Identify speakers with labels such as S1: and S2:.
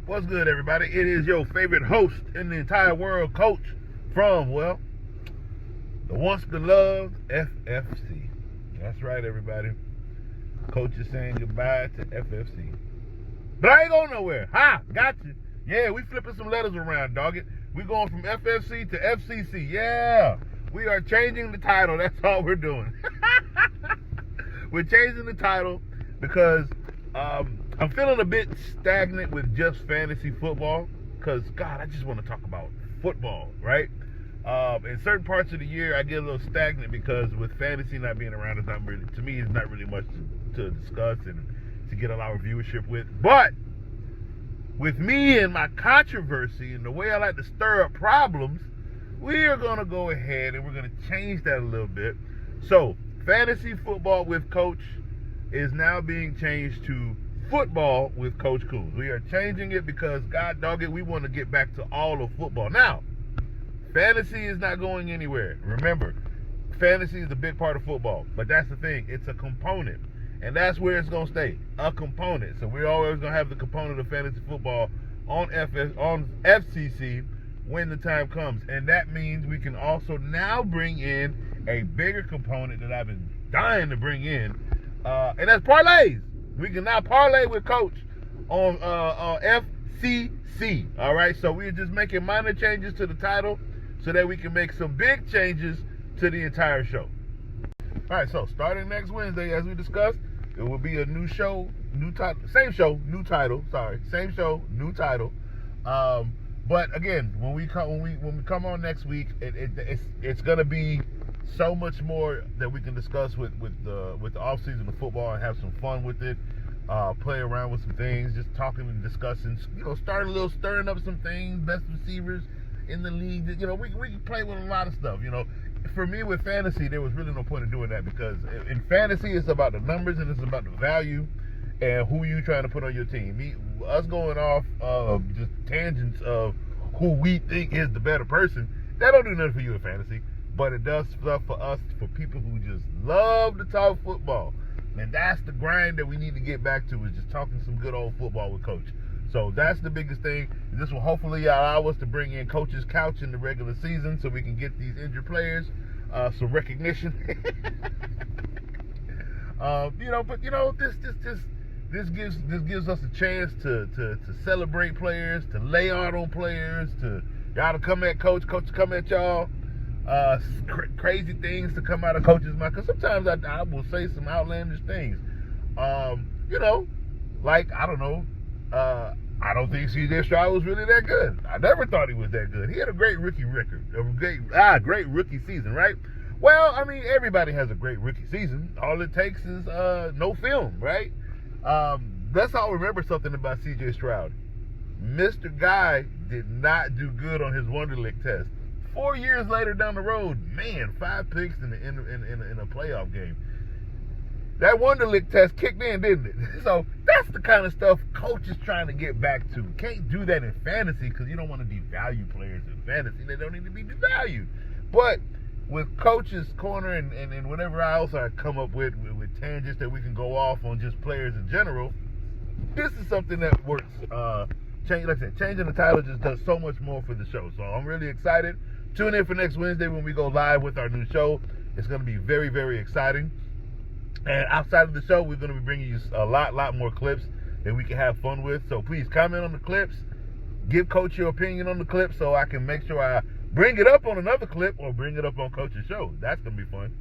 S1: What's good, everybody? It is your favorite host in the entire world, Coach, from, well, the once beloved FFC. That's right, everybody. Coach is saying goodbye to FFC. But I ain't going nowhere. Ha! Got you. Yeah, we flipping some letters around, dog it. We going from FFC to FCC. Yeah. We are changing the title. That's all we're doing. We're changing the title because I'm feeling a bit stagnant with just fantasy football because, God, I just want to talk about football, right? In certain parts of the year, I get a little stagnant because with fantasy not being around, it's not really, to me, it's not really much to discuss and to get a lot of viewership with. But with me and my controversy and the way I like to stir up problems, we are going to go ahead and we're going to change that a little bit. So, fantasy football with Coach is now being changed to football with Coach Coombs. We are changing it because, God dog it, we want to get back to all of football. Now, fantasy is not going anywhere. Remember, fantasy is a big part of football, but that's the thing. It's a component, and that's where it's going to stay, a component. So we're always going to have the component of fantasy football on FCC when the time comes, and that means we can also now bring in a bigger component that I've been dying to bring in, and that's parlays. We can now parlay with Coach on FCC. All right, so we're just making minor changes to the title so that we can make some big changes to the entire show. All right, so starting next Wednesday, as we discussed, it will be a new show, new title, same show, new title. Sorry, same show, new title. But again, when we come on next week, it's gonna be so much more that we can discuss with the off season of football and have some fun with it. Play around with some things, just talking and discussing. Stirring up some things. Best receivers in the league. We can play with a lot of stuff. For me with fantasy, there was really no point in doing that because in fantasy it's about the numbers and it's about the value and who you trying to put on your team. Us going off just tangents of who we think is the better person, that don't do nothing for you in fantasy, but it does stuff for us, for people who just love to talk football. And that's the grind that we need to get back to, is just talking some good old football with Coach. So that's the biggest thing. This will hopefully allow us to bring in Coach's couch in the regular season so we can get these injured players some recognition. This gives us a chance to celebrate players, to lay out on players, to y'all to come at Coach to come at y'all. Crazy things to come out of Coach's mouth, because sometimes I will say some outlandish things. Like, I don't know, I don't think C.J. Stroud was really that good. I never thought he was that good. He had a great rookie record, great rookie season, right? Well, I mean, everybody has a great rookie season. All it takes is no film, right? Let's all remember something about C.J. Stroud. Mr. Guy did not do good on his Wonderlic test. 4 years later down the road, man, 5 picks in a playoff game. That Wonderlic test kicked in, didn't it? So that's the kind of stuff Coach is trying to get back to. Can't do that in fantasy because you don't want to devalue players in fantasy. They don't need to be devalued. But with Coach's corner and whatever else I come up with tangents that we can go off on just players in general, this is something that works. Like I said, changing the title just does so much more for the show. So I'm really excited. Tune in for next Wednesday when we go live with our new show. It's going to be very, very exciting. And outside of the show, we're going to be bringing you a lot more clips that we can have fun with. So please comment on the clips. Give Coach your opinion on the clip so I can make sure I bring it up on another clip or bring it up on Coach's show. That's going to be fun.